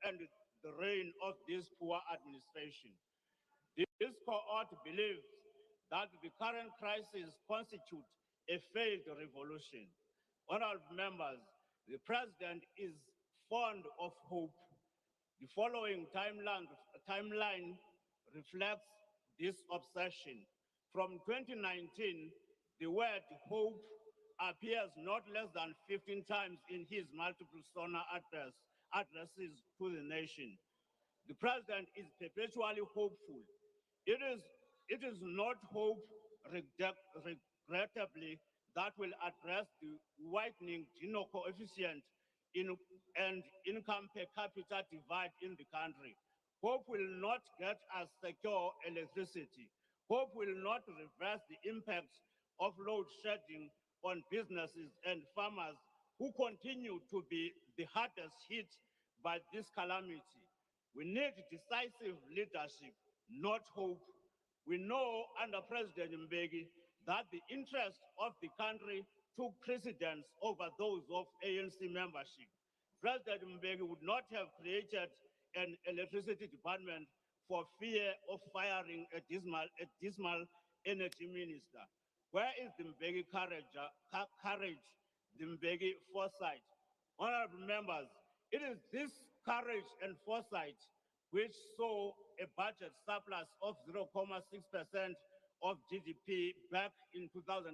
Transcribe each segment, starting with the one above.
end the reign of this poor administration. This cohort believes that the current crisis constitutes a failed revolution. Honorable members, the president is fond of hope. The following timeline reflects this obsession. From 2019, the word hope appears not less than 15 times in his multiple sonor addresses to the nation. The president is perpetually hopeful. It is not hope, regrettably, that will address the widening Gini coefficient and income per capita divide in the country. Hope will not get us secure electricity. Hope will not reverse the impact of load shedding on businesses and farmers who continue to be the hardest hit by this calamity. We need decisive leadership, not hope. We know under President Mbeki that the interests of the country took precedence over those of ANC membership. President Mbeki would not have created an electricity department for fear of firing a dismal energy minister. Where is the Mbeki courage, the Mbeki foresight? Honorable members, it is this courage and foresight which saw a budget surplus of 0.6% of GDP back in 2007.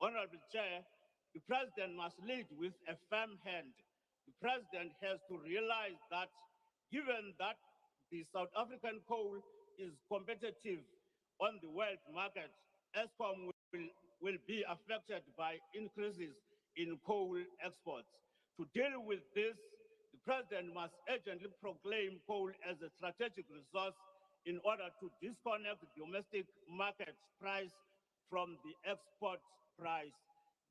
Honorable Chair, the president must lead with a firm hand. The president has to realize that given that the South African coal is competitive on the world market, Eskom will be affected by increases in coal exports. To deal with this, the president must urgently proclaim coal as a strategic resource in order to disconnect the domestic market price from the export price.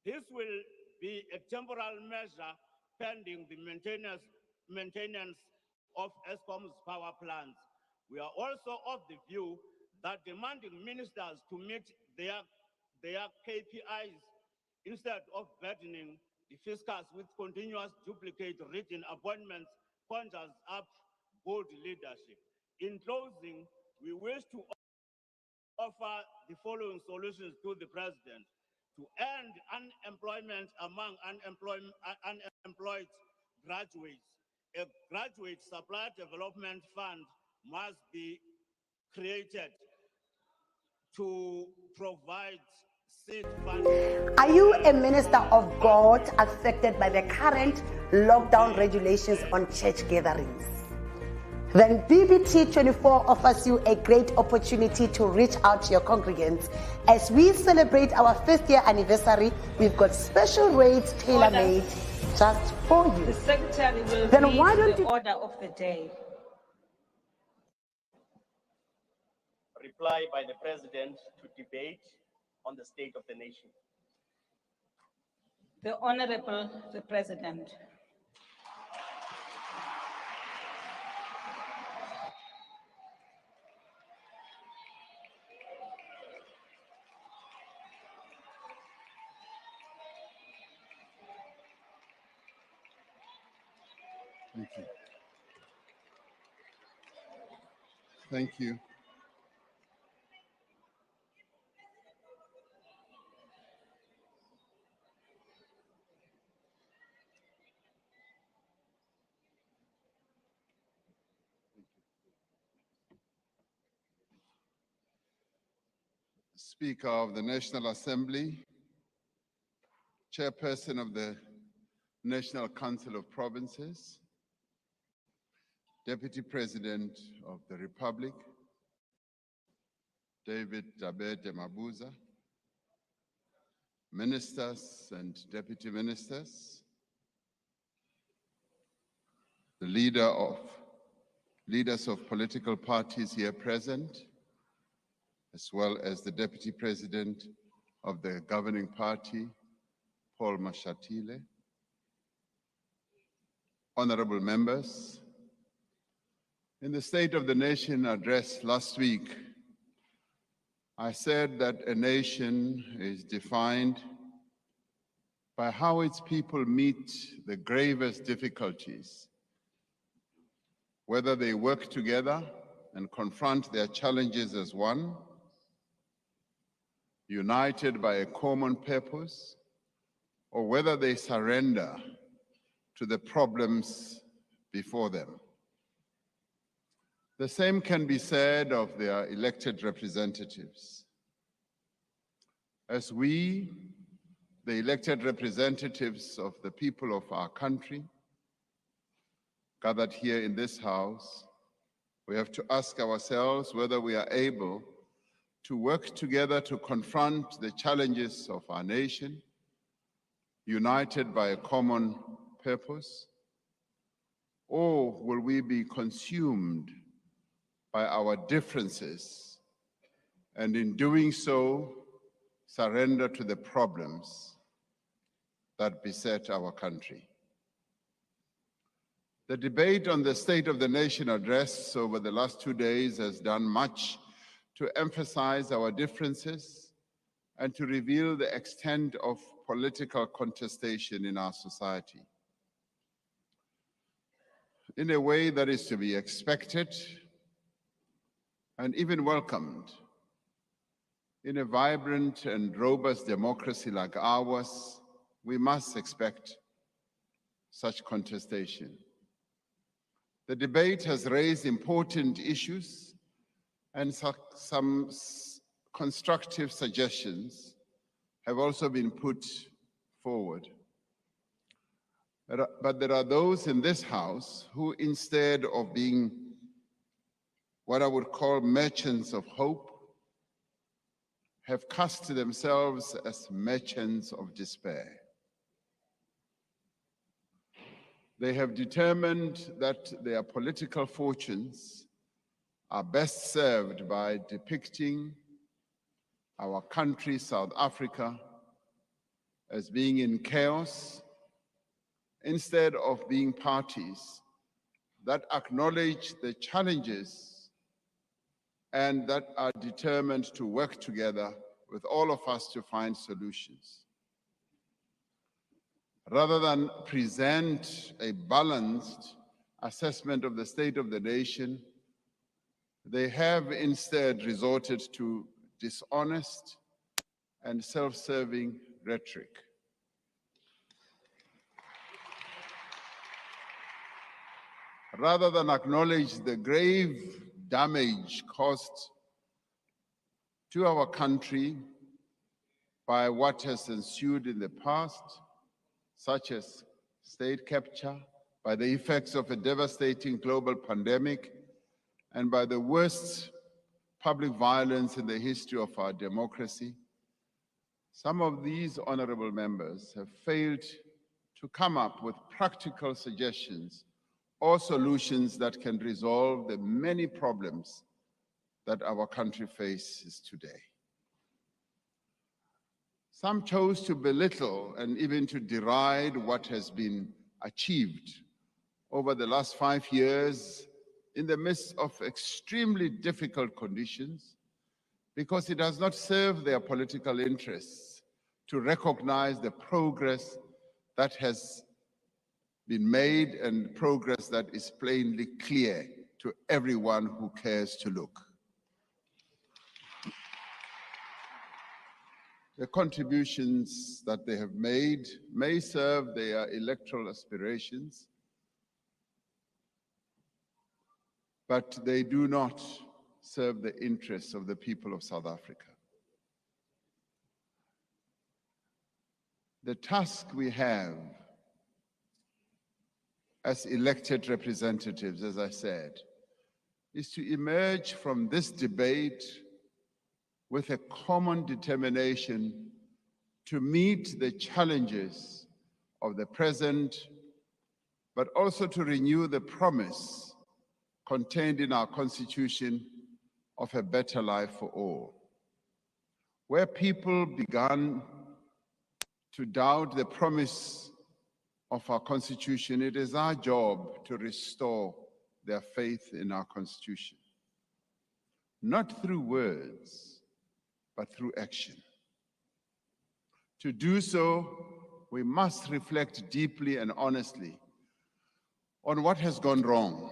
This will be a temporal measure pending the maintenance of Eskom's power plants. We are also of the view that demanding ministers to meet their KPIs instead of burdening the fiscus with continuous duplicate written appointments conjures up bold leadership. In closing, we wish to offer the following solutions to the president. To end unemployment among unemployed graduates, a graduate supply development fund must be created to provide seed funding. Are you a minister of God affected by the current lockdown regulations on church gatherings? Then BBT 24 offers you a great opportunity to reach out to your congregants. As we celebrate our 5th year anniversary, we've got special rates tailor-made just for you. The secretary will then read why don't the you order of the day. Reply by the President to debate on the state of the nation. The Honorable the President. Thank you. Thank you. Speaker of the National Assembly, Chairperson of the National Council of Provinces, Deputy President of the Republic, David Dabete Mabuza, Ministers and Deputy Ministers, the leaders of political parties here present, as well as the Deputy President of the governing party, Paul Mashatile. Honorable members, in the State of the Nation address last week, I said that a nation is defined by how its people meet the gravest difficulties whether they work together and confront their challenges as one, united by a common purpose, or whether they surrender to the problems before them. The same can be said of their elected representatives. As we, the elected representatives of the people of our country, gathered here in this house, we have to ask ourselves whether we are able to work together to confront the challenges of our nation, united by a common purpose, or will we be consumed by our differences and in doing so, surrender to the problems that beset our country? The debate on the State of the Nation address over the last 2 days has done much to emphasize our differences and to reveal the extent of political contestation in our society. In a way that is to be expected and even welcomed, in a vibrant and robust democracy like ours, we must expect such contestation. The debate has raised important issues and some constructive suggestions have also been put forward. But there are those in this house who, instead of being what I would call merchants of hope, have cast themselves as merchants of despair. They have determined that their political fortunes are best served by depicting our country, South Africa, as being in chaos, instead of being parties that acknowledge the challenges and that are determined to work together with all of us to find solutions. Rather than present a balanced assessment of the state of the nation, they have instead resorted to dishonest and self-serving rhetoric. Rather than acknowledge the grave damage caused to our country by what has ensued in the past, such as state capture, by the effects of a devastating global pandemic, and by the worst public violence in the history of our democracy, some of these honorable members have failed to come up with practical suggestions or solutions that can resolve the many problems that our country faces today. Some chose to belittle and even to deride what has been achieved over the last 5 years in the midst of extremely difficult conditions, because it does not serve their political interests to recognize the progress that has been made and progress that is plainly clear to everyone who cares to look. The contributions that they have made may serve their electoral aspirations, but they do not serve the interests of the people of South Africa. The task we have as elected representatives, as I said, is to emerge from this debate with a common determination to meet the challenges of the present, but also to renew the promise contained in our Constitution of a better life for all. Where people began to doubt the promise of our Constitution, it is our job to restore their faith in our Constitution, not through words, but through action. To do so, we must reflect deeply and honestly on what has gone wrong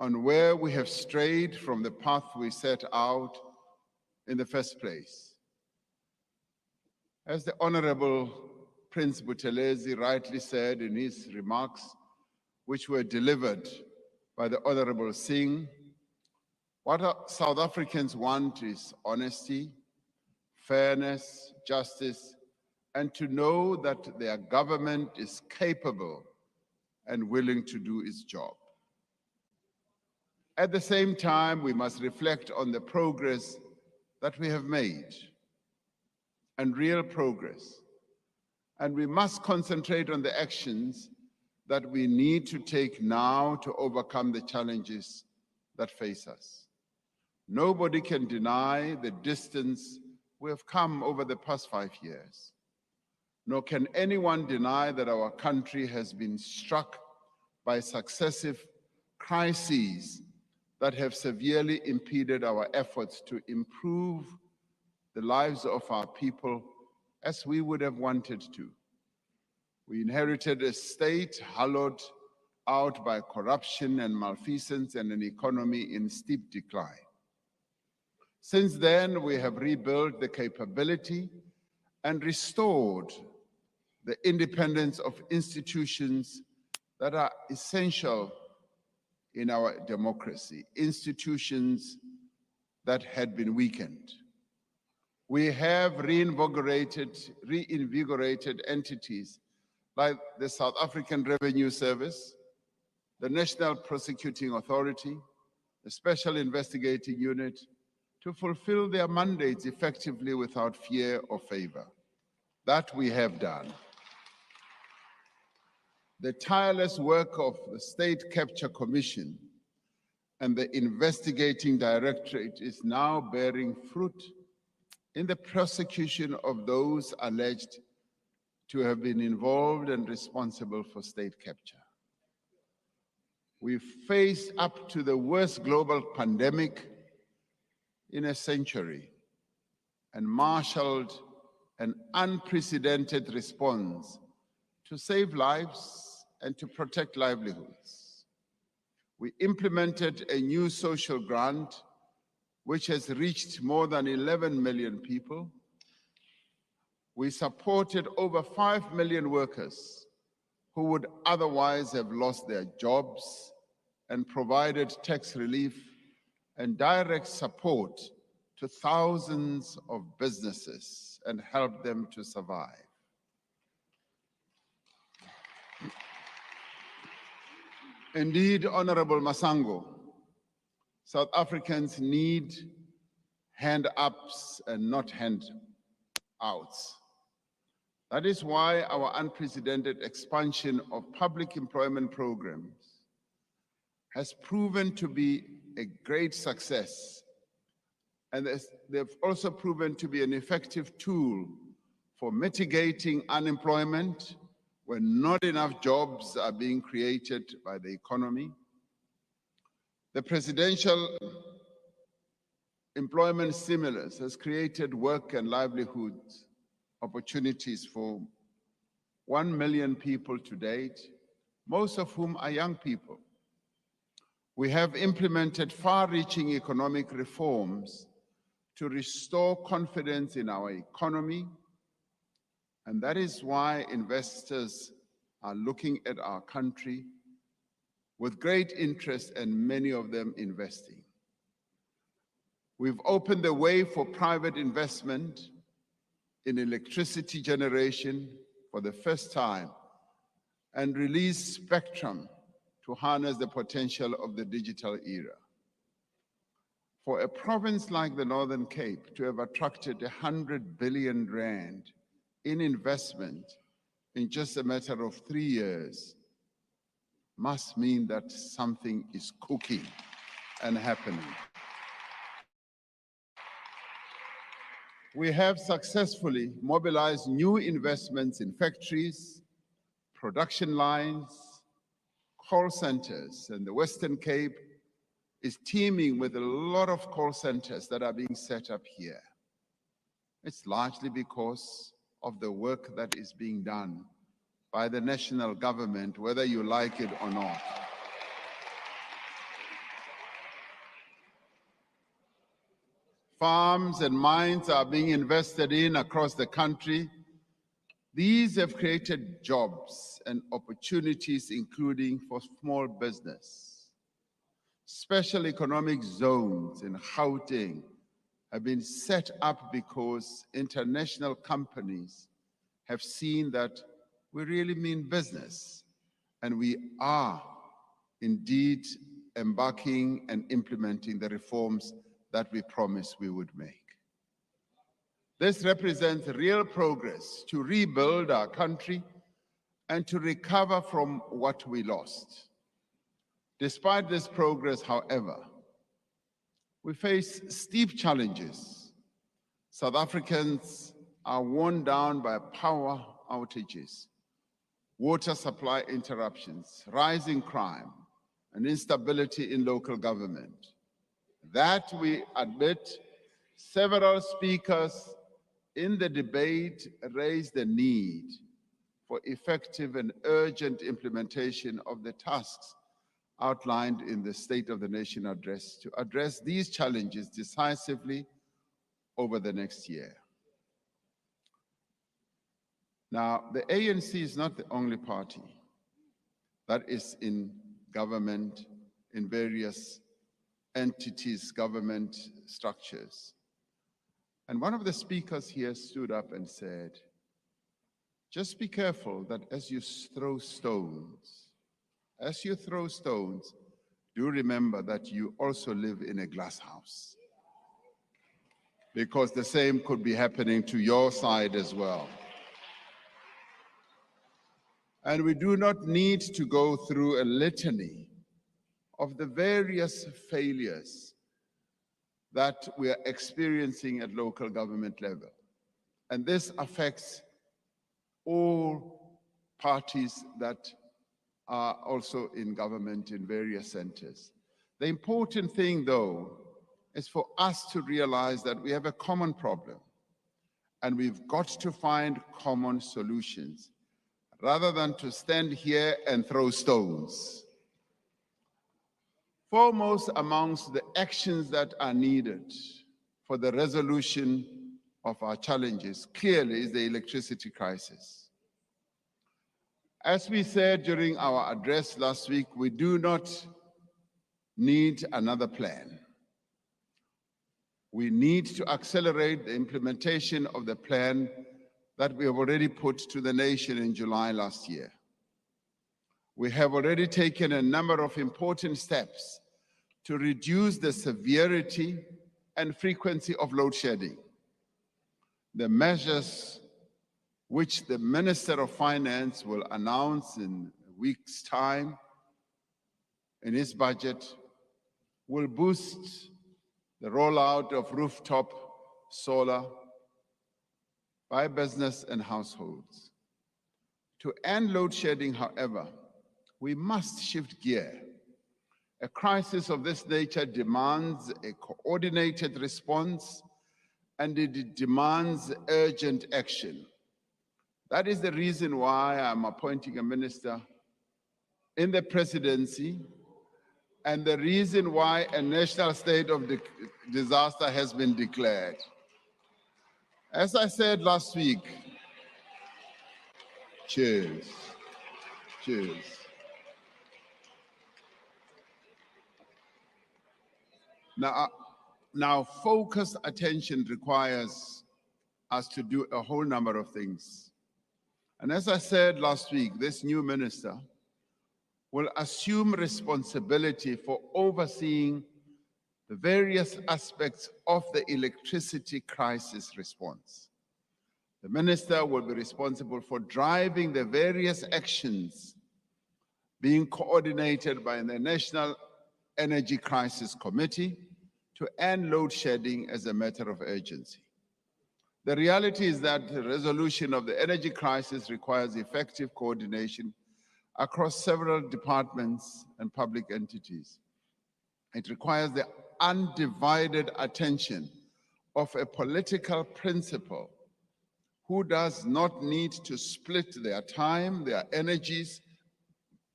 on where we have strayed from the path we set out in the first place. As the Honorable Prince Buthelezi rightly said in his remarks, which were delivered by the Honorable Singh, what South Africans want is honesty, fairness, justice, and to know that their government is capable and willing to do its job. At the same time, we must reflect on the progress that we have made, and real progress. And we must concentrate on the actions that we need to take now to overcome the challenges that face us. Nobody can deny the distance we have come over the past 5 years, nor can anyone deny that our country has been struck by successive crises that have severely impeded our efforts to improve the lives of our people as we would have wanted to. We inherited a state hollowed out by corruption and malfeasance and an economy in steep decline. Since then, we have rebuilt the capability and restored the independence of institutions that are essential in our democracy, institutions that had been weakened. We have reinvigorated entities like the South African Revenue Service, the National Prosecuting Authority, the Special Investigating Unit, to fulfill their mandates effectively without fear or favor. That we have done. The tireless work of the State Capture Commission and the Investigating Directorate is now bearing fruit in the prosecution of those alleged to have been involved and responsible for state capture. We faced up to the worst global pandemic in a century and marshaled an unprecedented response to save lives and to protect livelihoods. We implemented a new social grant which has reached more than 11 million people. We supported over 5 million workers who would otherwise have lost their jobs and provided tax relief and direct support to thousands of businesses and helped them to survive. Indeed, Honorable Masango, South Africans need hand-ups and not hand-outs. That is why our unprecedented expansion of public employment programs has proven to be a great success, and they've also proven to be an effective tool for mitigating unemployment when not enough jobs are being created by the economy. The presidential employment stimulus has created work and livelihood opportunities for 1 million people to date, most of whom are young people. We have implemented far-reaching economic reforms to restore confidence in our economy, and that is why investors are looking at our country with great interest and many of them investing. We've opened the way for private investment in electricity generation for the first time and released spectrum to harness the potential of the digital era. For a province like the Northern Cape to have attracted 100 billion rand in investment in just a matter of 3 years must mean that something is cooking and happening. We have successfully mobilized new investments in factories, production lines, call centers, and the Western Cape is teeming with a lot of call centers that are being set up here. It's largely because of the work that is being done by the national government, whether you like it or not. Farms and mines are being invested in across the country. These have created jobs and opportunities, including for small business. Special economic zones in Gauteng have been set up because international companies have seen that we really mean business, and we are indeed embarking and implementing the reforms that we promised we would make. This represents real progress to rebuild our country and to recover from what we lost. Despite this progress, however, we face steep challenges. South Africans are worn down by power outages, water supply interruptions, rising crime, and instability in local government. That, we admit, several speakers in the debate raised the need for effective and urgent implementation of the tasks outlined in the State of the Nation address to address these challenges decisively over the next year. Now, the ANC is not the only party that is in government, in various entities, government structures. And one of the speakers here stood up and said, just be careful that as you throw stones, do remember that you also live in a glass house, because the same could be happening to your side as well. And we do not need to go through a litany of the various failures that we are experiencing at local government level. And this affects all parties that are also in government in various centers. The important thing, though, is for us to realize that we have a common problem, and we've got to find common solutions, rather than to stand here and throw stones. Foremost amongst the actions that are needed for the resolution of our challenges clearly is the electricity crisis. As we said during our address last week, we do not need another plan. We need to accelerate the implementation of the plan that we have already put to the nation in July last year. We have already taken a number of important steps to reduce the severity and frequency of load shedding. The measures which the Minister of Finance will announce in a week's time in his budget will boost the rollout of rooftop solar by business and households. To end load shedding, however, we must shift gear. A crisis of this nature demands a coordinated response, and it demands urgent action. That is the reason why I'm appointing a minister in the presidency, and the reason why a national state of disaster has been declared. As I said last week, cheers. Now, focused attention requires us to do a whole number of things. And as I said last week, this new minister will assume responsibility for overseeing the various aspects of the electricity crisis response. The minister will be responsible for driving the various actions being coordinated by the National Energy Crisis Committee to end load shedding as a matter of urgency. The reality is that the resolution of the energy crisis requires effective coordination across several departments and public entities. It requires the undivided attention of a political principal who does not need to split their time, their energies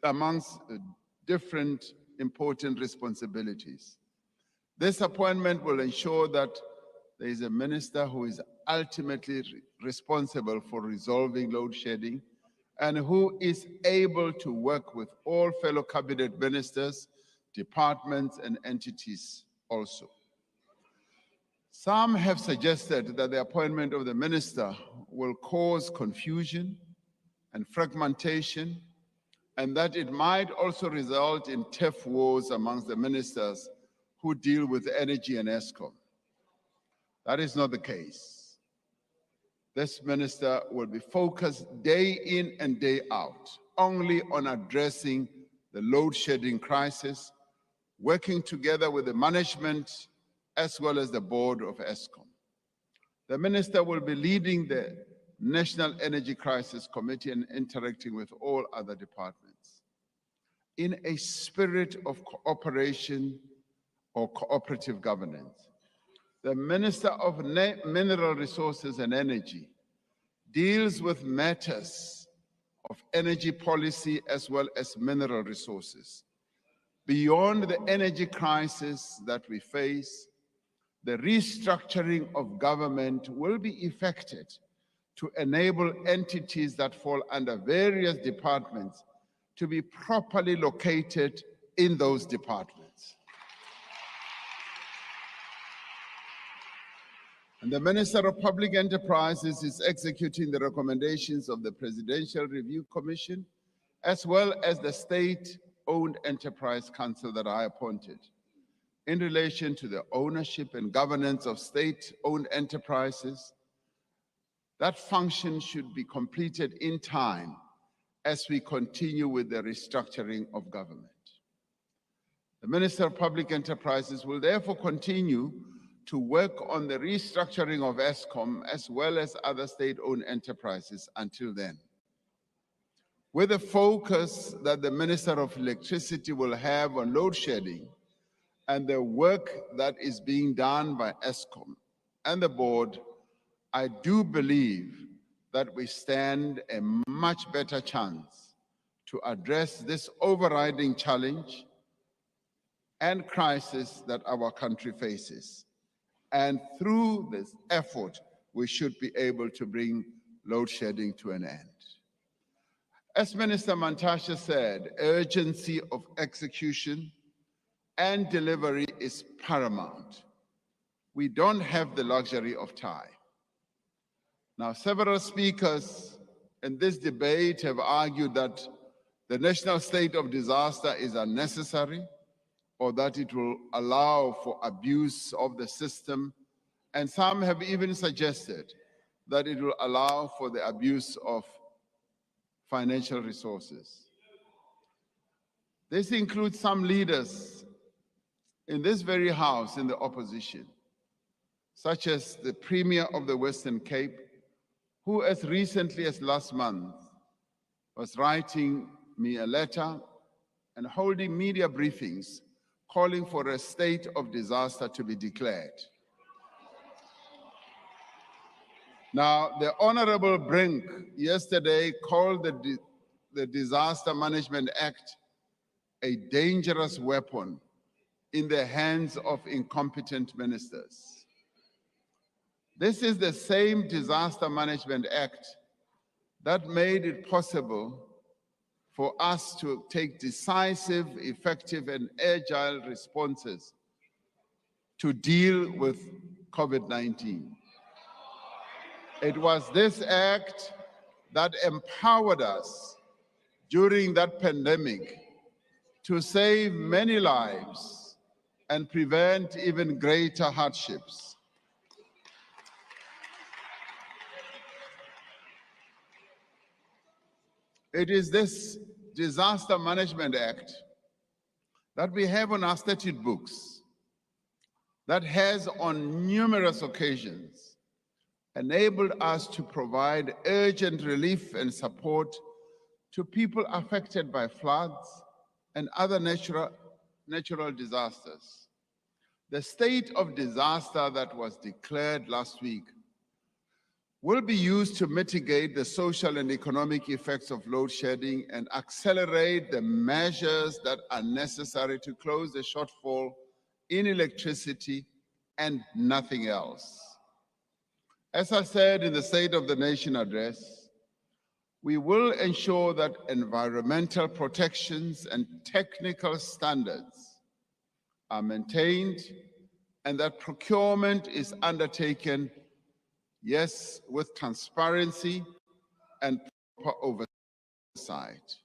amongst different important responsibilities. This appointment will ensure that there is a minister who is ultimately responsible for resolving load shedding and who is able to work with all fellow cabinet ministers, departments, and entities also. Some have suggested that the appointment of the minister will cause confusion and fragmentation, and that it might also result in turf wars amongst the ministers who deal with energy and ESCOM. That is not the case. This minister will be focused day in and day out only on addressing the load shedding crisis, working together with the management as well as the board of ESCOM. The minister will be leading the National Energy Crisis Committee and interacting with all other departments in a spirit of cooperation or cooperative governance. The Minister of Mineral Resources and Energy deals with matters of energy policy as well as mineral resources. Beyond the energy crisis that we face, the restructuring of government will be effected to enable entities that fall under various departments to be properly located in those departments. And the Minister of Public Enterprises is executing the recommendations of the Presidential Review Commission, as well as the State-Owned Enterprise Council that I appointed, in relation to the ownership and governance of state-owned enterprises. That function should be completed in time as we continue with the restructuring of government. The Minister of Public Enterprises will therefore continue to work on the restructuring of ESCOM as well as other state-owned enterprises until then, with the focus that the Minister of Electricity will have on load shedding and the work that is being done by ESCOM and the board. I do believe that we stand a much better chance to address this overriding challenge and crisis that our country faces. And through this effort, we should be able to bring load shedding to an end. As Minister Mantashe said, urgency of execution and delivery is paramount. We don't have the luxury of time. Now, several speakers in this debate have argued that the national state of disaster is unnecessary, or that it will allow for abuse of the system, and some have even suggested that it will allow for the abuse of financial resources. This includes some leaders in this very house in the opposition, such as the Premier of the Western Cape, who as recently as last month was writing me a letter and holding media briefings calling for a state of disaster to be declared. Now, the Honorable Brink yesterday called the Disaster Management Act a dangerous weapon in the hands of incompetent ministers. This is the same Disaster Management Act that made it possible for us to take decisive, effective, and agile responses to deal with COVID-19. It was this act that empowered us during that pandemic to save many lives and prevent even greater hardships. It is this Disaster Management Act that we have on our statute books that has on numerous occasions enabled us to provide urgent relief and support to people affected by floods and other natural disasters. The state of disaster that was declared last week will be used to mitigate the social and economic effects of load shedding and accelerate the measures that are necessary to close the shortfall in electricity and nothing else. As I said in the State of the Nation address, we will ensure that environmental protections and technical standards are maintained and that procurement is undertaken, yes, with transparency and proper oversight.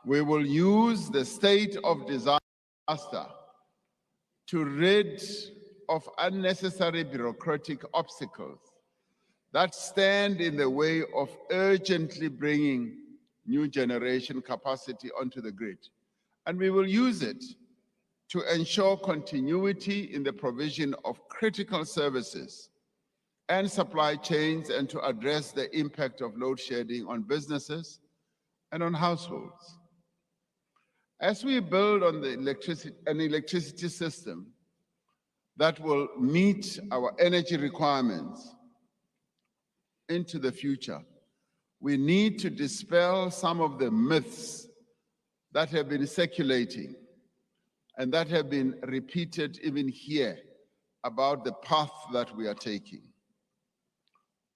We will use the state of disaster to rid of unnecessary bureaucratic obstacles that stand in the way of urgently bringing new generation capacity onto the grid. And we will use it to ensure continuity in the provision of critical services and supply chains and to address the impact of load shedding on businesses and on households. As we build on an electricity system that will meet our energy requirements into the future, we need to dispel some of the myths that have been circulating and that have been repeated even here about the path that we are taking.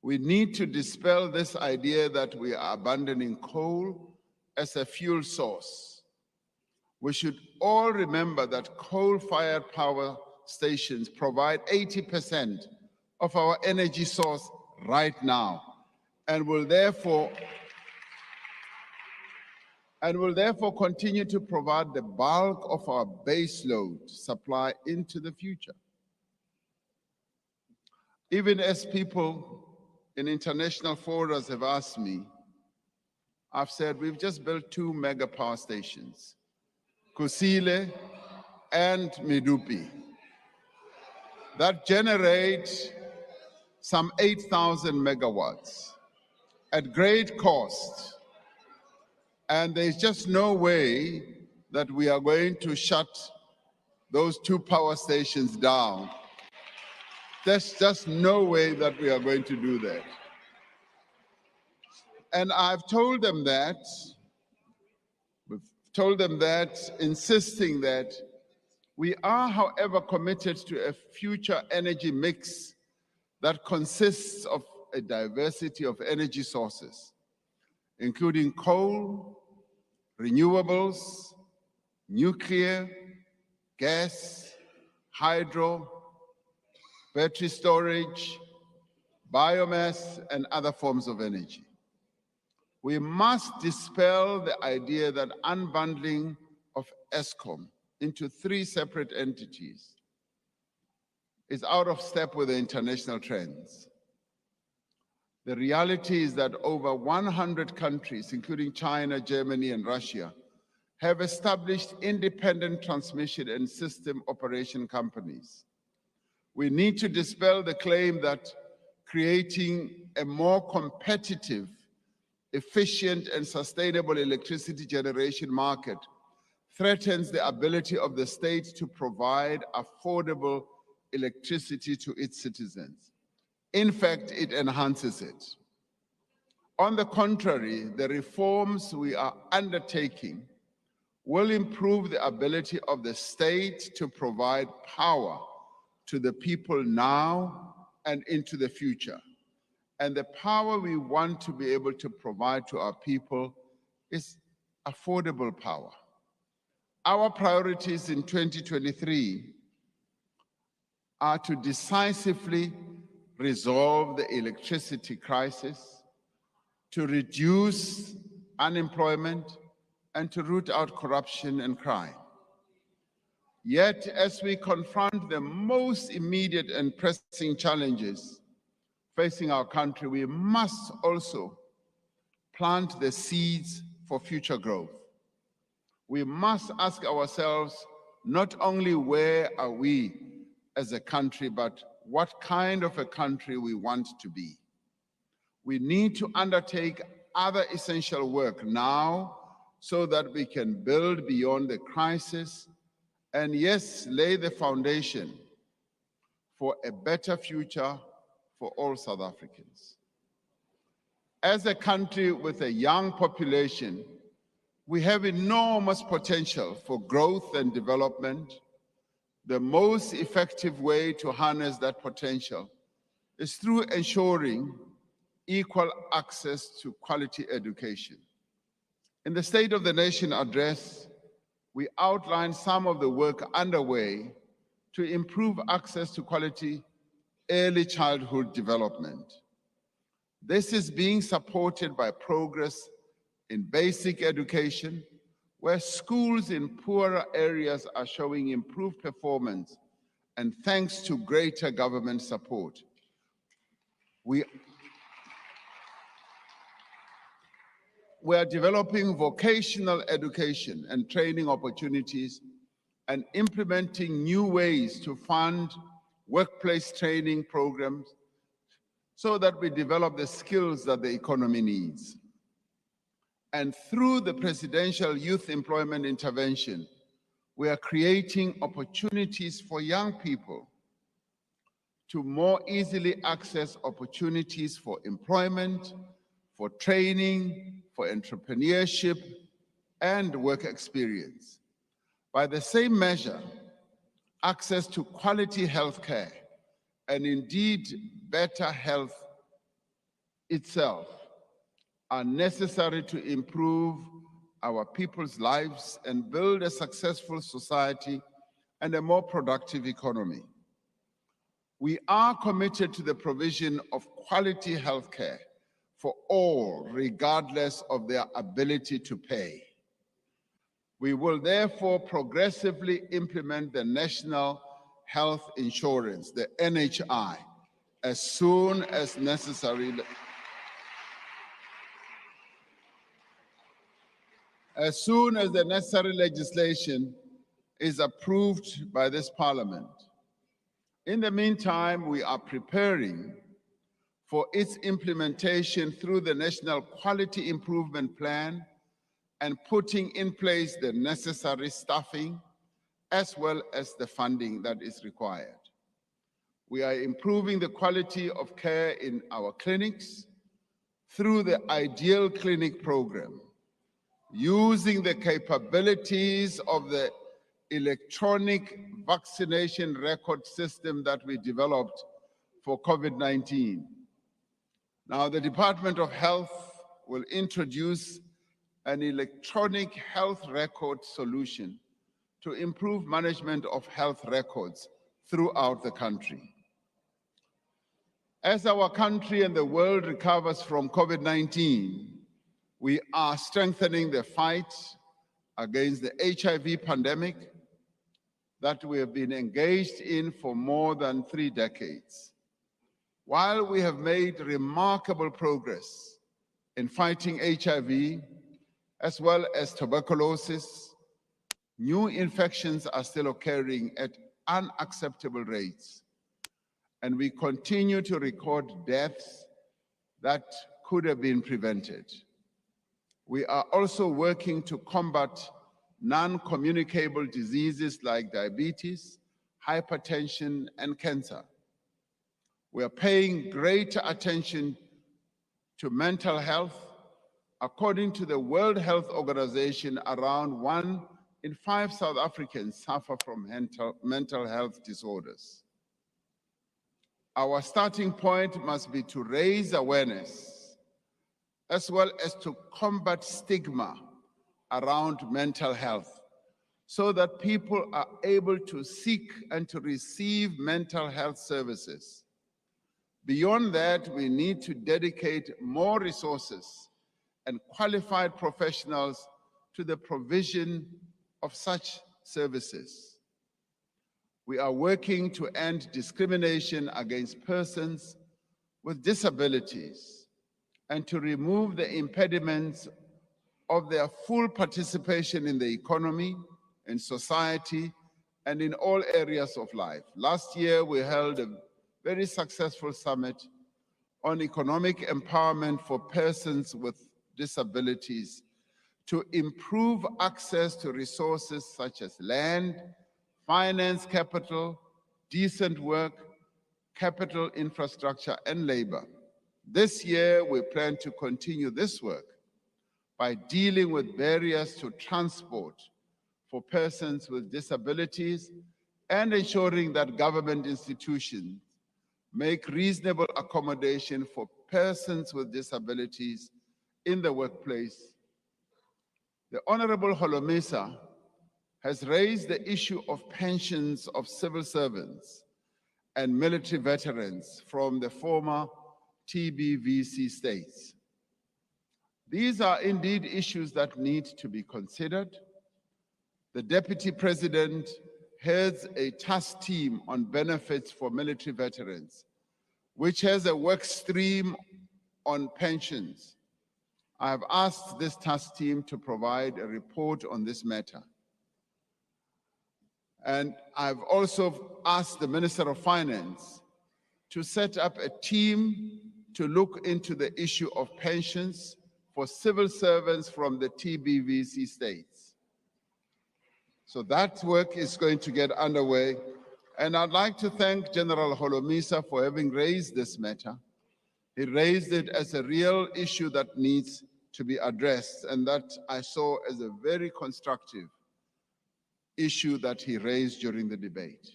We need to dispel this idea that we are abandoning coal as a fuel source. We should all remember that coal-fired power stations provide 80% of our energy source right now and will therefore continue to provide the bulk of our baseload supply into the future. Even as people in international forums have asked me, I've said we've just built 2 mega power stations, Kusile and Medupi, that generate some 8,000 megawatts at great cost. And there's just no way that we are going to shut those 2 power stations down. There's just no way that we are going to do that. And I've told them that, insisting that we are, however, committed to a future energy mix that consists of a diversity of energy sources, including coal, renewables, nuclear, gas, hydro, battery storage, biomass, and other forms of energy. We must dispel the idea that unbundling of ESCOM into 3 separate entities is out of step with the international trends. The reality is that over 100 countries, including China, Germany, and Russia, have established independent transmission and system operation companies. We need to dispel the claim that creating a more competitive, efficient, and sustainable electricity generation market threatens the ability of the state to provide affordable electricity to its citizens. In fact, it enhances it. On the contrary, the reforms we are undertaking will improve the ability of the state to provide power to the people now and into the future. And the power we want to be able to provide to our people is affordable power. Our priorities in 2023 are to decisively resolve the electricity crisis, to reduce unemployment, and to root out corruption and crime. Yet, as we confront the most immediate and pressing challenges facing our country, we must also plant the seeds for future growth. We must ask ourselves not only where are we as a country, but what kind of a country we want to be. We need to undertake other essential work now so that we can build beyond the crisis and, yes, lay the foundation for a better future for all South Africans. As a country with a young population, we have enormous potential for growth and development. The most effective way to harness that potential is through ensuring equal access to quality education. In the State of the Nation address, we outlined some of the work underway to improve access to quality early childhood development. This is being supported by progress in basic education, where schools in poorer areas are showing improved performance, and thanks to greater government support. We are developing vocational education and training opportunities and implementing new ways to fund workplace training programs so that we develop the skills that the economy needs. And through the Presidential Youth Employment Intervention, we are creating opportunities for young people to more easily access opportunities for employment, for training, for entrepreneurship, and work experience. By the same measure, access to quality healthcare and indeed better health itself are necessary to improve our people's lives and build a successful society and a more productive economy. We are committed to the provision of quality healthcare for all, regardless of their ability to pay. We will therefore progressively implement the National Health Insurance, the NHI, as soon as necessary. As soon as the necessary legislation is approved by this Parliament. In the meantime, we are preparing for its implementation through the National Quality Improvement Plan and putting in place the necessary staffing as well as the funding that is required. We are improving the quality of care in our clinics through the Ideal Clinic program, using the capabilities of the electronic vaccination record system that we developed for COVID-19. Now, the Department of Health will introduce an electronic health record solution to improve management of health records throughout the country. As our country and the world recovers from COVID-19, we are strengthening the fight against the HIV pandemic that we have been engaged in for more than 3 decades. While we have made remarkable progress in fighting HIV, as well as tuberculosis, new infections are still occurring at unacceptable rates, and we continue to record deaths that could have been prevented. We are also working to combat non-communicable diseases like diabetes, hypertension, and cancer. We are paying greater attention to mental health. According to the World Health Organization, around 1 in 5 South Africans suffer from mental health disorders. Our starting point must be to raise awareness as well as to combat stigma around mental health so that people are able to seek and to receive mental health services. Beyond that, we need to dedicate more resources and qualified professionals to the provision of such services. We are working to end discrimination against persons with disabilities and to remove the impediments of their full participation in the economy, in society, and in all areas of life. Last year, we held a very successful summit on economic empowerment for persons with disabilities to improve access to resources such as land, finance capital, decent work, capital infrastructure, and labor. This year, we plan to continue this work by dealing with barriers to transport for persons with disabilities and ensuring that government institutions make reasonable accommodation for persons with disabilities in the workplace. The Honorable Holomisa has raised the issue of pensions of civil servants and military veterans from the former TBVC states. These are indeed issues that need to be considered. The Deputy President heads a task team on benefits for military veterans, which has a work stream on pensions. I have asked this task team to provide a report on this matter. And I've also asked the Minister of Finance to set up a team to look into the issue of pensions for civil servants from the TBVC states. So that work is going to get underway. And I'd like to thank General Holomisa for having raised this matter. He raised it as a real issue that needs to be addressed, and that I saw as a very constructive issue that he raised during the debate.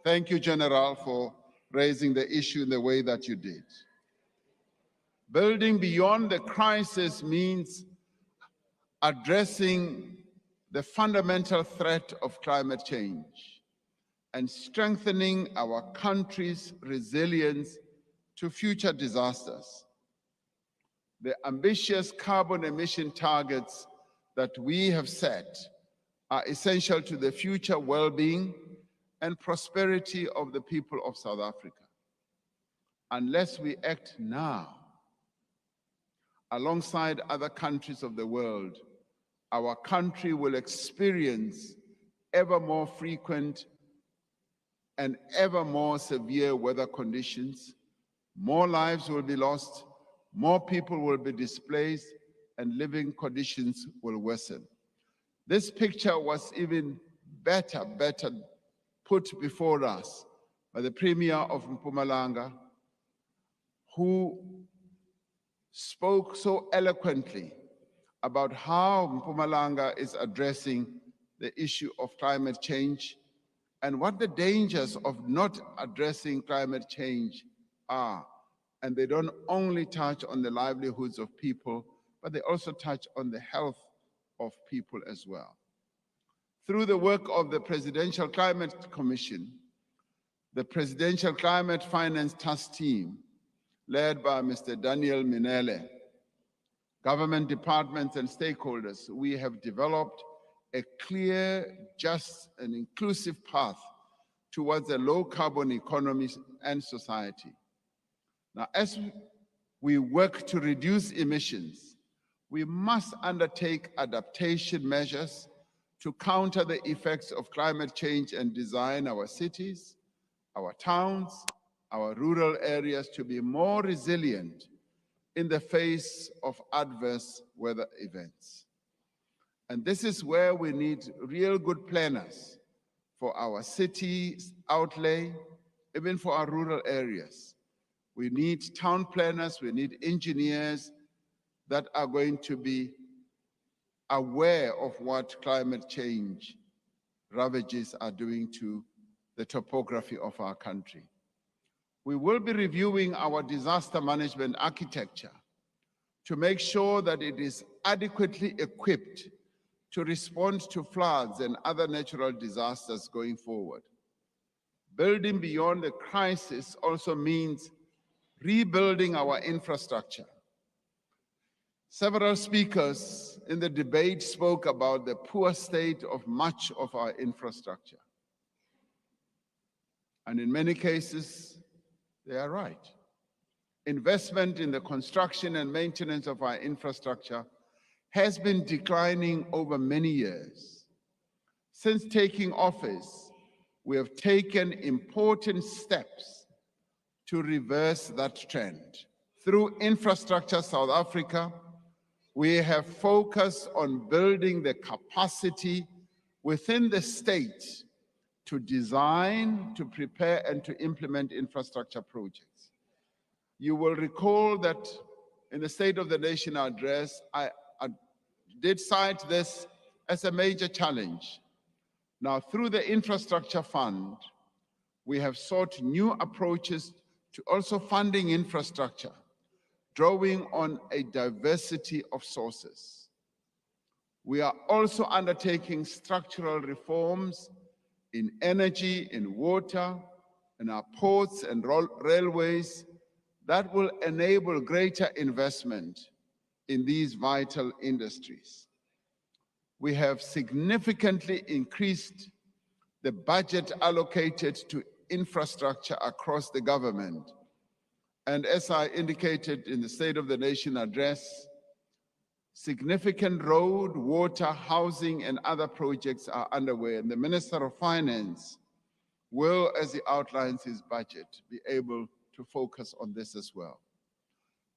Thank you, General, for raising the issue in the way that you did. Building beyond the crisis means addressing the fundamental threat of climate change and strengthening our country's resilience to future disasters. The ambitious carbon emission targets that we have set are essential to the future well-being and prosperity of the people of South Africa. Unless we act now, alongside other countries of the world, our country will experience ever more frequent and ever more severe weather conditions. More lives will be lost, more people will be displaced, and living conditions will worsen. This picture was even better put before us by the Premier of Mpumalanga, who spoke so eloquently about how Mpumalanga is addressing the issue of climate change and what the dangers of not addressing climate change are. And they don't only touch on the livelihoods of people, but they also touch on the health of people as well. Through the work of the Presidential Climate Commission, the Presidential Climate Finance Task Team, led by Mr. Daniel Minele, government departments and stakeholders, we have developed a clear, just, and inclusive path towards a low-carbon economy and society. Now, as we work to reduce emissions, we must undertake adaptation measures to counter the effects of climate change and design our cities, our towns, our rural areas to be more resilient in the face of adverse weather events. And this is where we need real good planners for our cities outlay, even for our rural areas. We need town planners, we need engineers that are going to be aware of what climate change ravages are doing to the topography of our country. We will be reviewing our disaster management architecture to make sure that it is adequately equipped to respond to floods and other natural disasters going forward. Building beyond the crisis also means rebuilding our infrastructure. Several speakers in the debate spoke about the poor state of much of our infrastructure. And in many cases, they are right. Investment in the construction and maintenance of our infrastructure has been declining over many years. Since taking office, we have taken important steps to reverse that trend. Through Infrastructure South Africa, we have focused on building the capacity within the state to design, to prepare, and to implement infrastructure projects. You will recall that in the State of the Nation address, I did cite this as a major challenge. Now, through the Infrastructure Fund, we have sought new approaches to also funding infrastructure, drawing on a diversity of sources. We are also undertaking structural reforms in energy, in water, in our ports and railways that will enable greater investment in these vital industries. We have significantly increased the budget allocated to infrastructure across the government. And as I indicated in the State of the Nation address, significant road, water, housing, and other projects are underway, and the Minister of Finance will, as he outlines his budget, be able to focus on this as well.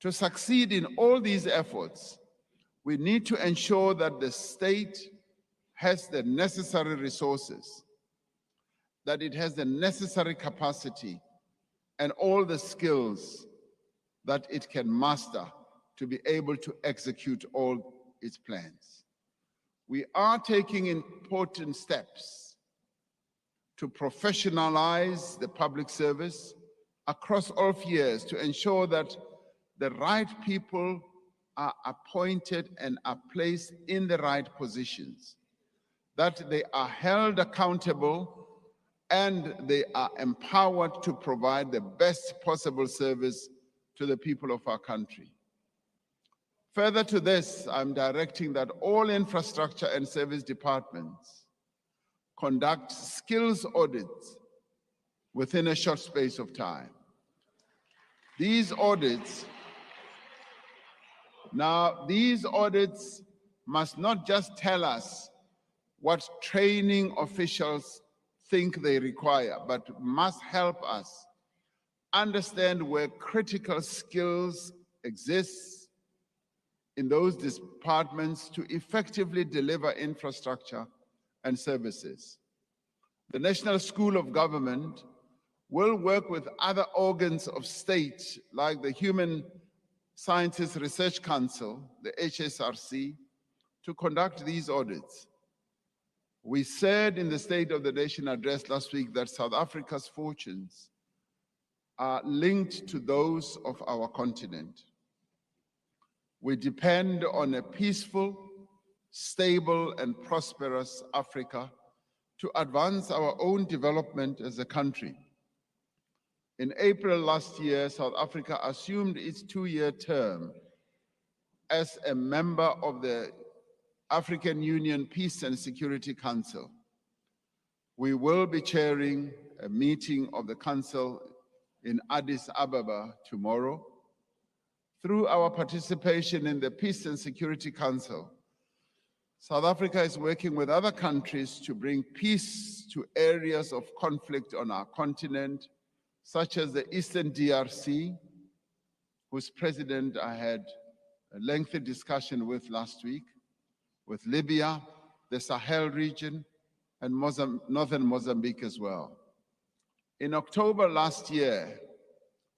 To succeed in all these efforts, we need to ensure that the state has the necessary resources, that it has the necessary capacity and all the skills that it can master to be able to execute all its plans. We are taking important steps to professionalize the public service across all spheres to ensure that the right people are appointed and are placed in the right positions, that they are held accountable and they are empowered to provide the best possible service to the people of our country. Further to this, I'm directing that all infrastructure and service departments conduct skills audits within a short space of time. These audits must not just tell us what training officials think they require, but must help us understand where critical skills exist in those departments to effectively deliver infrastructure and services. The National School of Government will work with other organs of state like the Human Sciences Research Council, the HSRC, to conduct these audits. We said in the State of the Nation address last week that South Africa's fortunes are linked to those of our continent. We depend on a peaceful, stable, and prosperous Africa to advance our own development as a country. In April last year, South Africa assumed its two-year term as a member of the African Union Peace and Security Council. We will be chairing a meeting of the Council in Addis Ababa tomorrow. Through our participation in the Peace and Security Council, South Africa is working with other countries to bring peace to areas of conflict on our continent, such as the Eastern DRC, whose president I had a lengthy discussion with last week, with Libya, the Sahel region, and northern Mozambique as well. In October last year,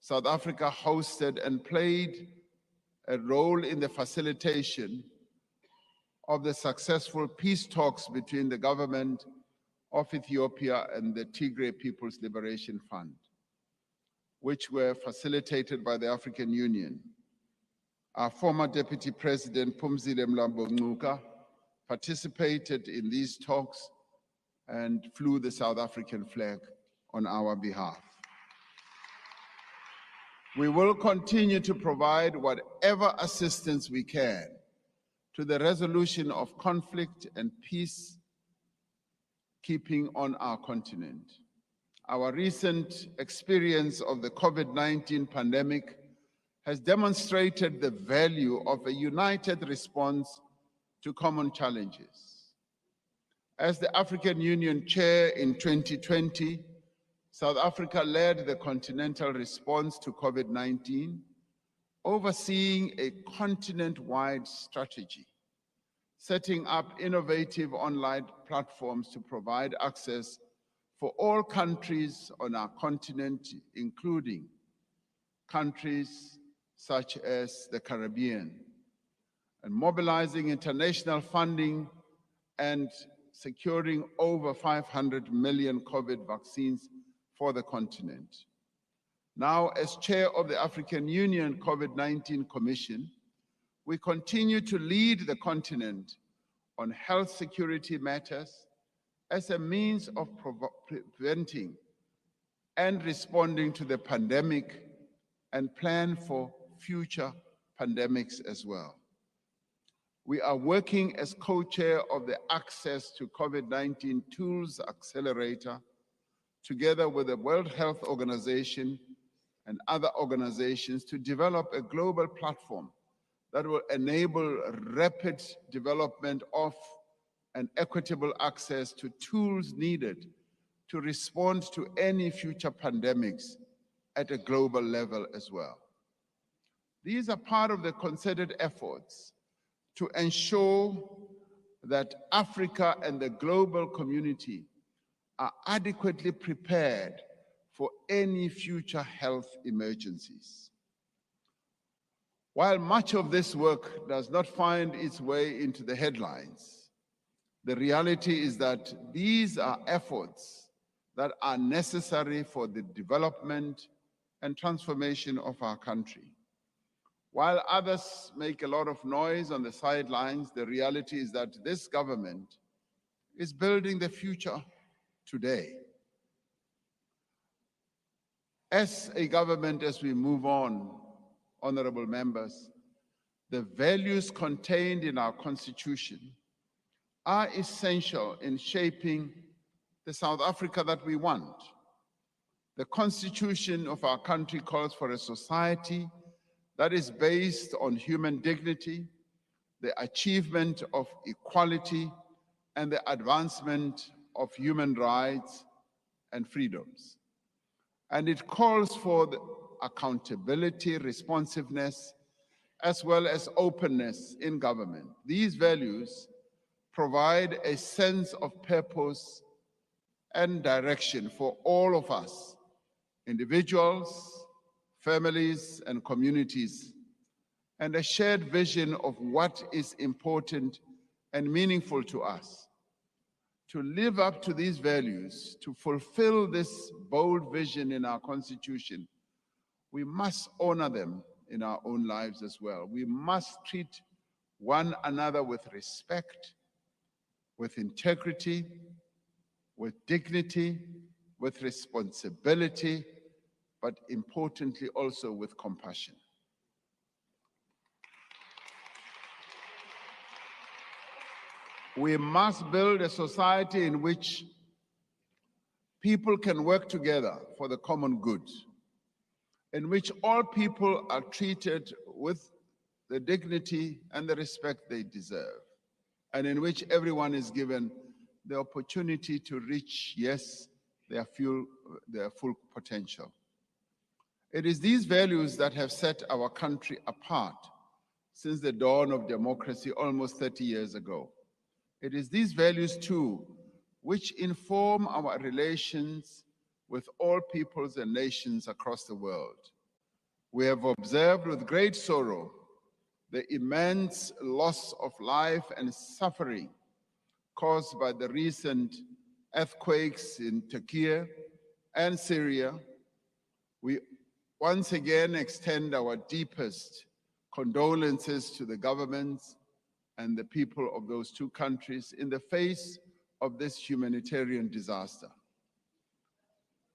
South Africa hosted and played a role in the facilitation of the successful peace talks between the government of Ethiopia and the Tigray People's Liberation Front, which were facilitated by the African Union. Our former Deputy President, Phumzile Mlambo-Ngcuka, participated in these talks and flew the South African flag on our behalf. We will continue to provide whatever assistance we can to the resolution of conflict and peace keeping on our continent. Our recent experience of the COVID-19 pandemic has demonstrated the value of a united response to common challenges. As the African Union Chair in 2020, South Africa led the continental response to COVID-19, overseeing a continent-wide strategy, setting up innovative online platforms to provide access for all countries on our continent, including countries such as the Caribbean, and mobilizing international funding and securing over 500 million COVID vaccines for the continent. Now, as chair of the African Union COVID-19 Commission, we continue to lead the continent on health security matters as a means of preventing and responding to the pandemic and plan for future pandemics as well. We are working as co-chair of the Access to COVID-19 Tools Accelerator, together with the World Health Organization and other organizations, to develop a global platform that will enable rapid development of and equitable access to tools needed to respond to any future pandemics at a global level as well. These are part of the concerted efforts to ensure that Africa and the global community are adequately prepared for any future health emergencies. While much of this work does not find its way into the headlines, the reality is that these are efforts that are necessary for the development and transformation of our country. While others make a lot of noise on the sidelines, the reality is that this government is building the future today. As a government, as we move on, honorable members, the values contained in our Constitution are essential in shaping the South Africa that we want. The Constitution of our country calls for a society that is based on human dignity, the achievement of equality, and the advancement of human rights and freedoms. And it calls for the accountability, responsiveness, as well as openness in government. These values provide a sense of purpose and direction for all of us, individuals, families, and communities, and a shared vision of what is important and meaningful to us. To live up to these values, to fulfill this bold vision in our Constitution, we must honor them in our own lives as well. We must treat one another with respect, with integrity, with dignity, with responsibility, but importantly also with compassion. We must build a society in which people can work together for the common good, in which all people are treated with the dignity and the respect they deserve, and in which everyone is given the opportunity to reach, yes, their full potential. It is these values that have set our country apart since the dawn of democracy almost 30 years ago. It is these values, too, which inform our relations with all peoples and nations across the world. We have observed with great sorrow the immense loss of life and suffering caused by the recent earthquakes in Turkey and Syria. We once again extend our deepest condolences to the governments and the people of those two countries in the face of this humanitarian disaster.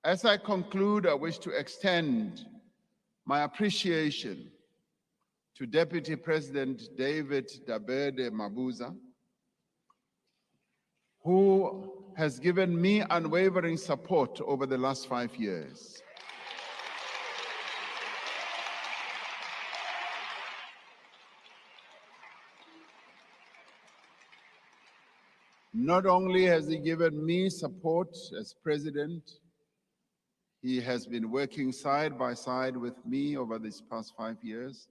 As I conclude, I wish to extend my appreciation to Deputy President David Dabede Mabuza, who has given me unwavering support over the last 5 years. Not only has he given me support as president, he has been working side by side with me over these past 5 years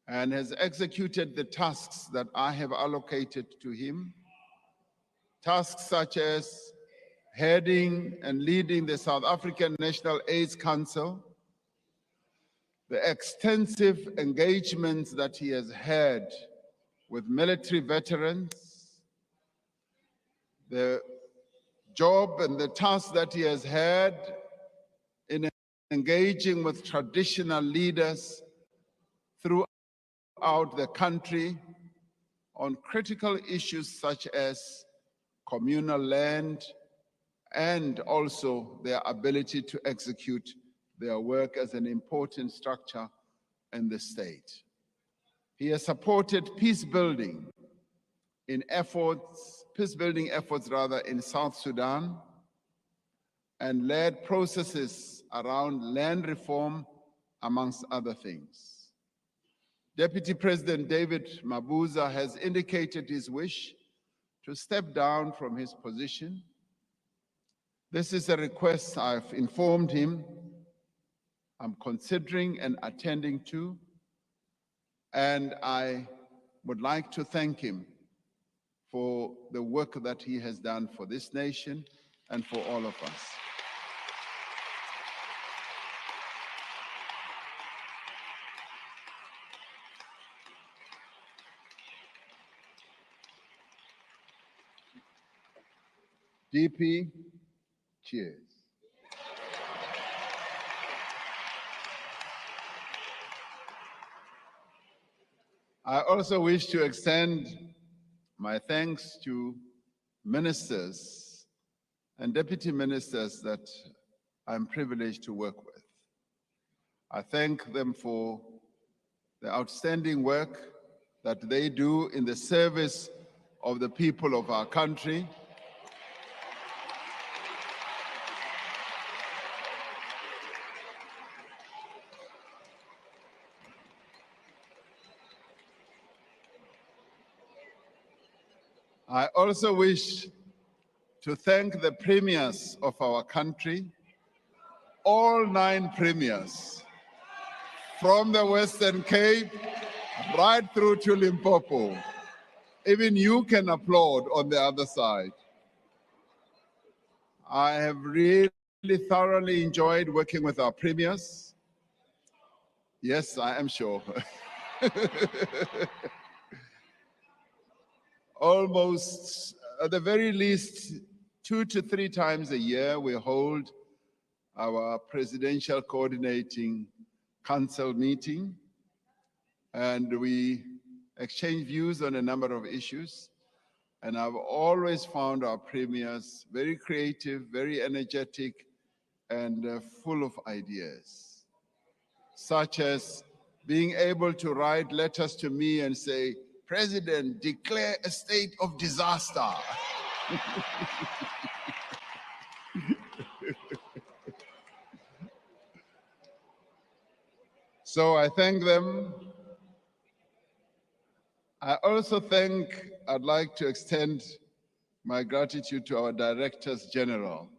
and has executed the tasks that I have allocated to him, tasks such as heading and leading the South African National AIDS Council, the extensive engagements that he has had with military veterans, the job and the task that he has had in engaging with traditional leaders throughout the country on critical issues such as communal land and also their ability to execute their work as an important structure in the state. He has supported peace-building efforts in South Sudan and led processes around land reform, amongst other things. Deputy President David Mabuza has indicated his wish to step down from his position. This is a request I've informed him I'm considering and attending to, and I would like to thank him for the work that he has done for this nation and for all of us. DP, cheers. I also wish to extend my thanks to ministers and deputy ministers that I'm privileged to work with. I thank them for the outstanding work that they do in the service of the people of our country. I also wish to thank the premiers of our country, all 9 premiers, from the Western Cape right through to Limpopo. Even you can applaud on the other side. I have really thoroughly enjoyed working with our premiers. Yes, I am sure. Almost, at the very least, 2 to 3 times a year, we hold our Presidential Coordinating Council meeting, and we exchange views on a number of issues. And I've always found our premiers very creative, very energetic, and full of ideas, such as being able to write letters to me and say, "President, declare a state of disaster." So I thank them. I also I'd like to extend my gratitude to our Directors General.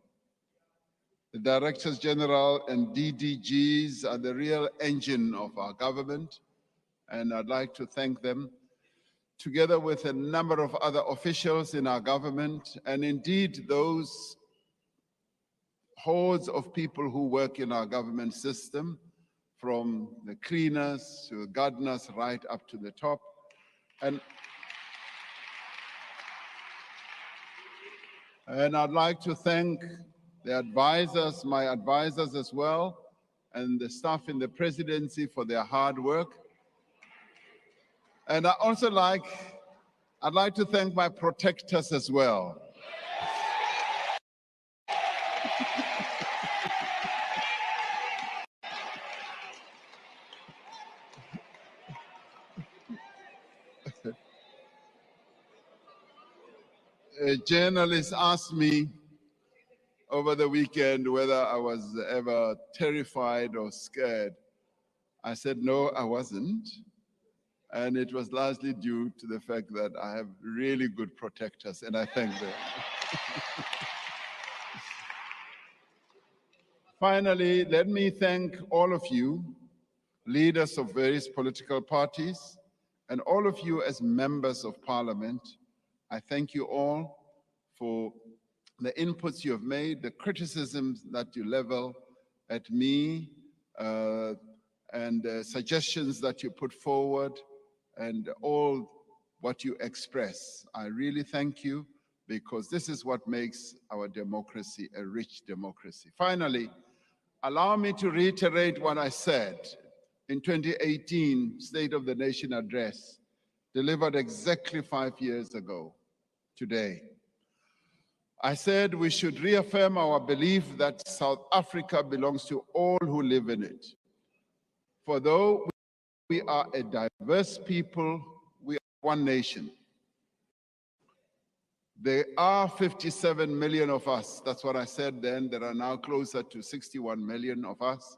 The Directors General and DDGs are the real engine of our government, and I'd like to thank them, together with a number of other officials in our government, and indeed those hordes of people who work in our government system, from the cleaners to the gardeners right up to the top. And I'd like to thank the advisors, my advisors as well, and the staff in the presidency for their hard work. And I'd like to thank my protectors as well. A journalist asked me over the weekend whether I was ever terrified or scared. I said, no, I wasn't. And it was largely due to the fact that I have really good protectors, and I thank them. Finally, let me thank all of you, leaders of various political parties, and all of you as members of Parliament. I thank you all for the inputs you have made, the criticisms that you level at me, and suggestions that you put forward, and all what you express. I really thank you, because this is what makes our democracy a rich democracy. Finally, allow me to reiterate what I said in 2018 State of the Nation address, delivered exactly 5 years ago today. I said we should reaffirm our belief that South Africa belongs to all who live in it. For though we are a diverse people, we are one nation. There are 57 million of us. That's what I said then. There are now closer to 61 million of us,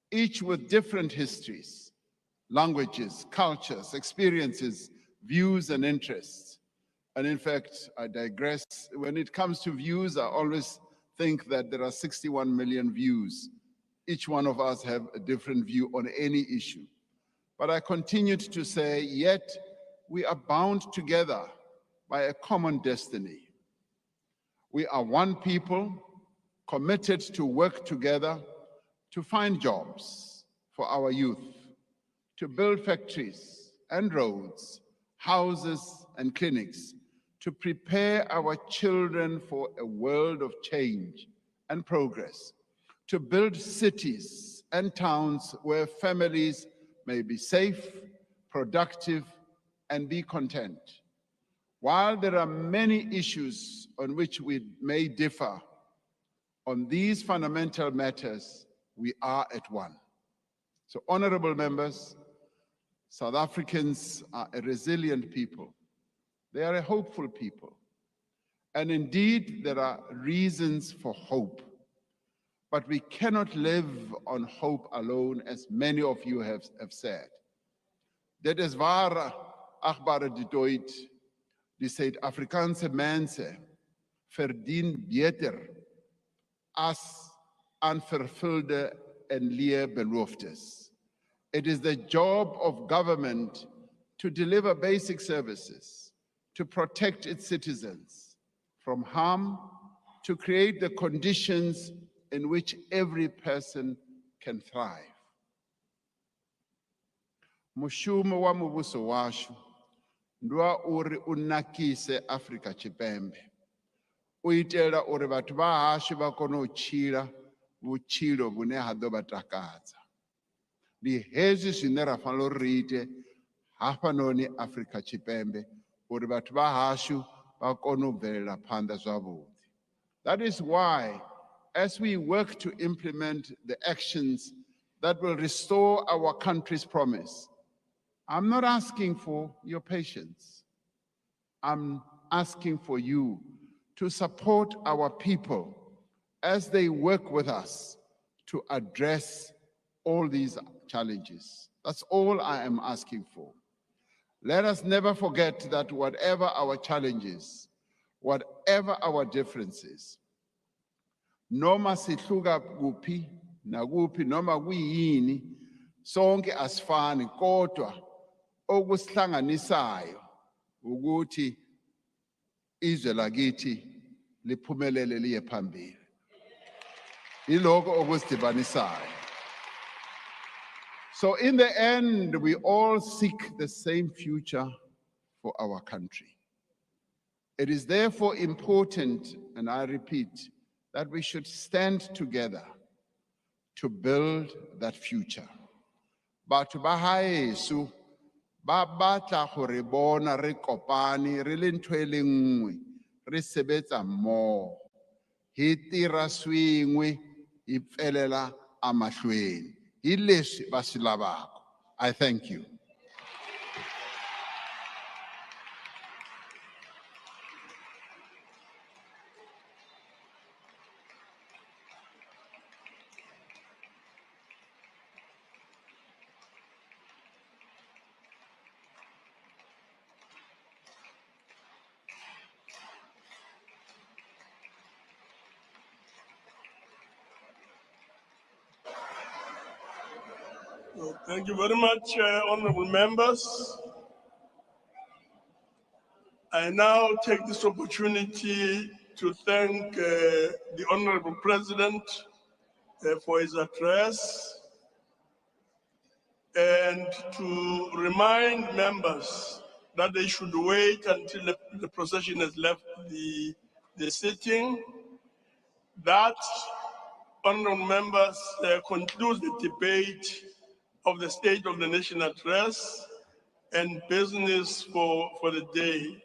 each with different histories, languages, cultures, experiences, views, and interests. And in fact, I digress. When it comes to views, I always think that there are 61 million views. Each one of us have a different view on any issue. But I continued to say, yet we are bound together by a common destiny. We are one people committed to work together to find jobs for our youth, to build factories and roads, houses and clinics, to prepare our children for a world of change and progress, to build cities and towns where families may be safe, productive, and be content. While there are many issues on which we may differ, on these fundamental matters, we are at one. So, honorable members, South Africans are a resilient people. They are a hopeful people. And indeed, there are reasons for hope. But we cannot live on hope alone, as many of you have said. Dit is waar, achtbare die dood, die Suid-Afrikaanse mense verdien beter as unvervulde en leë beloftes. It is the job of government to deliver basic services, to protect its citizens from harm, to create the conditions in which every person can thrive. Mushumo wa muvhuso washu ndwa uri unakise Afrika Tshipembe, u itela uri vhathu vha hashu vha kone u tshila vhutshilo vhune ha ḓo vha takadza. Ndi hezwi zwine ra fanela uri ri ite hafhanoni Afrika Tshipembe uri vhathu vha hashu vha kone u bvelela phanḓa zwavhuḓi. That is why, as we work to implement the actions that will restore our country's promise, I'm not asking for your patience. I'm asking for you to support our people as they work with us to address all these challenges. That's all I am asking for. Let us never forget that whatever our challenges, whatever our differences, noma sihluka kuphi nakuphi noma kuyini, sonke asifani, kodwa okusihlanganisayo ukuthi izwe lakithi liphumelele liye phambili. Iloko okusidibanisayo. So in the end, we all seek the same future for our country. It is therefore important, and I repeat, that we should stand together to build that future. Batho ba haeso ba batla go re bona re kopane re le ntho e le nngwe re sebetsa mmogo hi tira swin'we hi pfelela amahlweni hi leswi va swi lavaka. I thank you. Thank you very much, honorable members. I now take this opportunity to thank the honorable president for his address and to remind members that they should wait until the procession has left the sitting. That, honorable members, concludes the debate of the State of the Nation address and business for the day.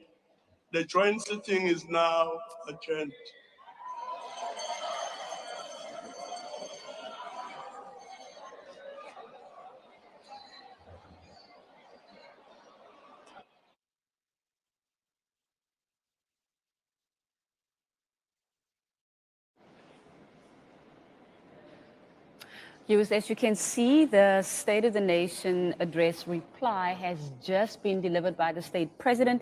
The joint sitting is now adjourned. Viewers, as you can see, the State of the Nation address reply has just been delivered by the state president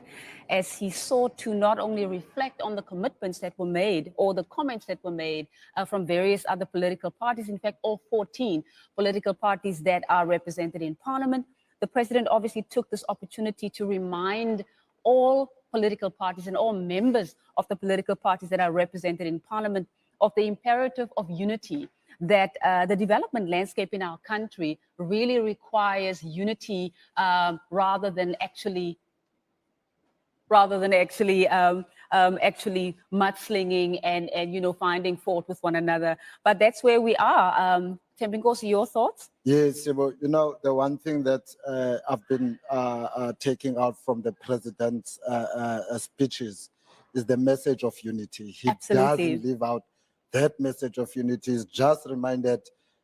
as he sought to not only reflect on the commitments that were made or the comments that were made from various other political parties, in fact, all 14 political parties that are represented in Parliament. The president obviously took this opportunity to remind all political parties and all members of the political parties that are represented in Parliament of the imperative of unity, that the development landscape in our country really requires unity rather than actually mudslinging and finding fault with one another. But that's where we are. Tempinkosi, your thoughts? Yes, well, the one thing that I've been taking out from the president's speeches is the message of unity. He Absolutely. doesn't leave out that message of unity. He's just reminded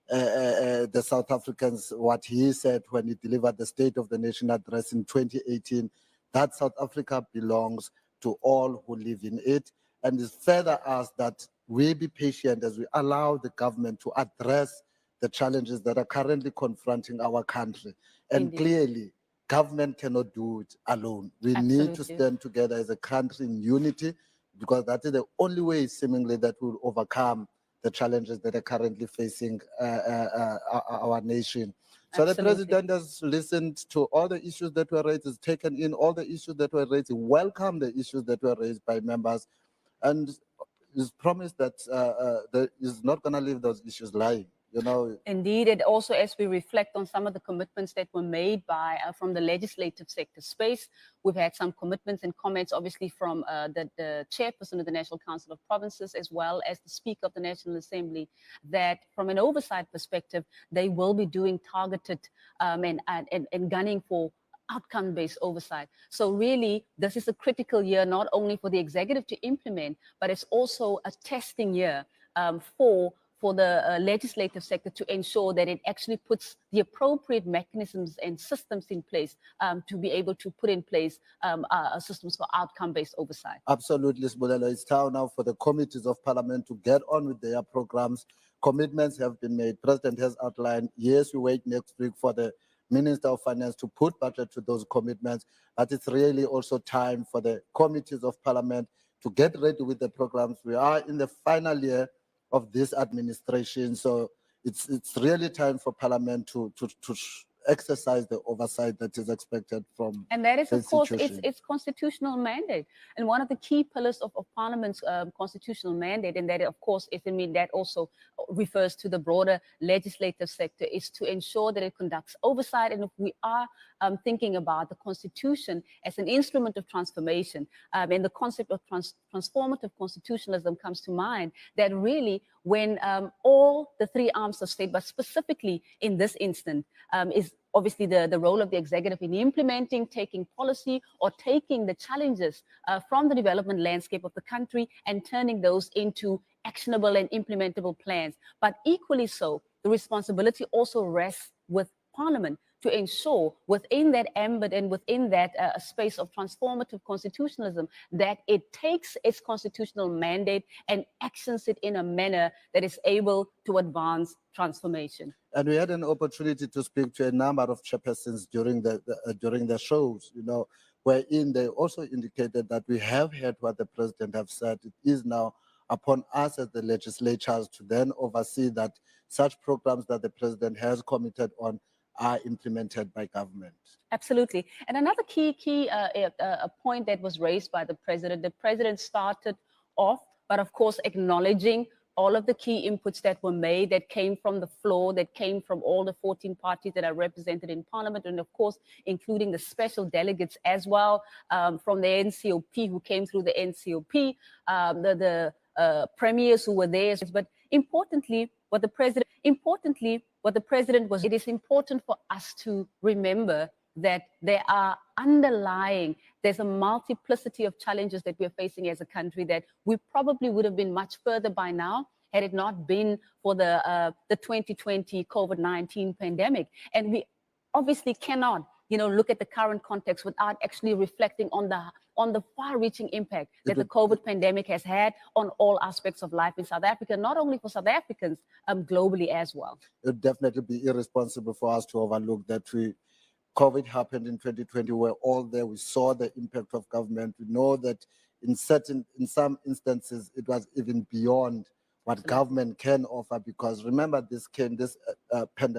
the South Africans what he said when he delivered the State of the Nation address in 2018, that South Africa belongs to all who live in it. And it's further asked that we be patient as we allow the government to address the challenges that are currently confronting our country. And Indeed. clearly, government cannot do it alone. We need to Absolutely. stand together as a country in unity, because that is the only way, seemingly, that will overcome the challenges that are currently facing our nation. So Absolutely. the president has listened to all the issues that were raised, has taken in all the issues that were raised, he welcomed the issues that were raised by members, and he's promised that he's not going to leave those issues lying. Indeed, and also as we reflect on some of the commitments that were made by from the legislative sector space, we've had some commitments and comments, obviously, from the chairperson of the National Council of Provinces, as well as the Speaker of the National Assembly, that from an oversight perspective, they will be doing targeted and gunning for outcome-based oversight. So really, this is a critical year, not only for the executive to implement, but it's also a testing year for the legislative sector to ensure that it actually puts the appropriate mechanisms and systems in place to be able to put in place systems for outcome-based oversight. Absolutely, Sibulelo. It's time now for the committees of parliament to get on with their programs. Commitments have been made. President has outlined, yes, we wait next week for the Minister of Finance to put budget to those commitments, but it's really also time for the committees of parliament to get ready with the programs. We are in the final year of this administration, so it's really time for parliament to exercise the oversight that is expected from and that is, the of course, institution. its constitutional mandate. And one of the key pillars of Parliament's constitutional mandate, and that, of course, that also refers to the broader legislative sector, is to ensure that it conducts oversight. And if we are thinking about the Constitution as an instrument of transformation, and the concept of transformative constitutionalism comes to mind, that really when all the three arms of state, but specifically in this instance, is obviously the role of the executive in implementing, taking policy, or taking the challenges from the development landscape of the country and turning those into actionable and implementable plans. But equally so, the responsibility also rests with Parliament to ensure within that ambit and within that space of transformative constitutionalism that it takes its constitutional mandate and actions it in a manner that is able to advance transformation. And we had an opportunity to speak to a number of chairpersons during the shows, wherein they also indicated that we have heard what the president have said. It is now upon us as the legislatures to then oversee that such programs that the president has committed on are implemented by government. Absolutely. And another key point that was raised by the president started off, but of course acknowledging all of the key inputs that were made, that came from the floor, that came from all the 14 parties that are represented in Parliament, and of course, including the special delegates as well, from the NCOP, who came through the NCOP, the premiers who were there. But importantly, what the president was, it is important for us to remember that there's a multiplicity of challenges that we're facing as a country, that we probably would have been much further by now had it not been for the 2020 COVID-19 pandemic. And we obviously cannot, look at the current context without actually reflecting on the far-reaching impact that the COVID pandemic has had on all aspects of life in South Africa, not only for South Africans, globally as well. It would definitely be irresponsible for us to overlook that COVID happened in 2020. We're all there. We saw the impact of government. We know that in some instances, it was even beyond what government can offer, because remember, this pandemic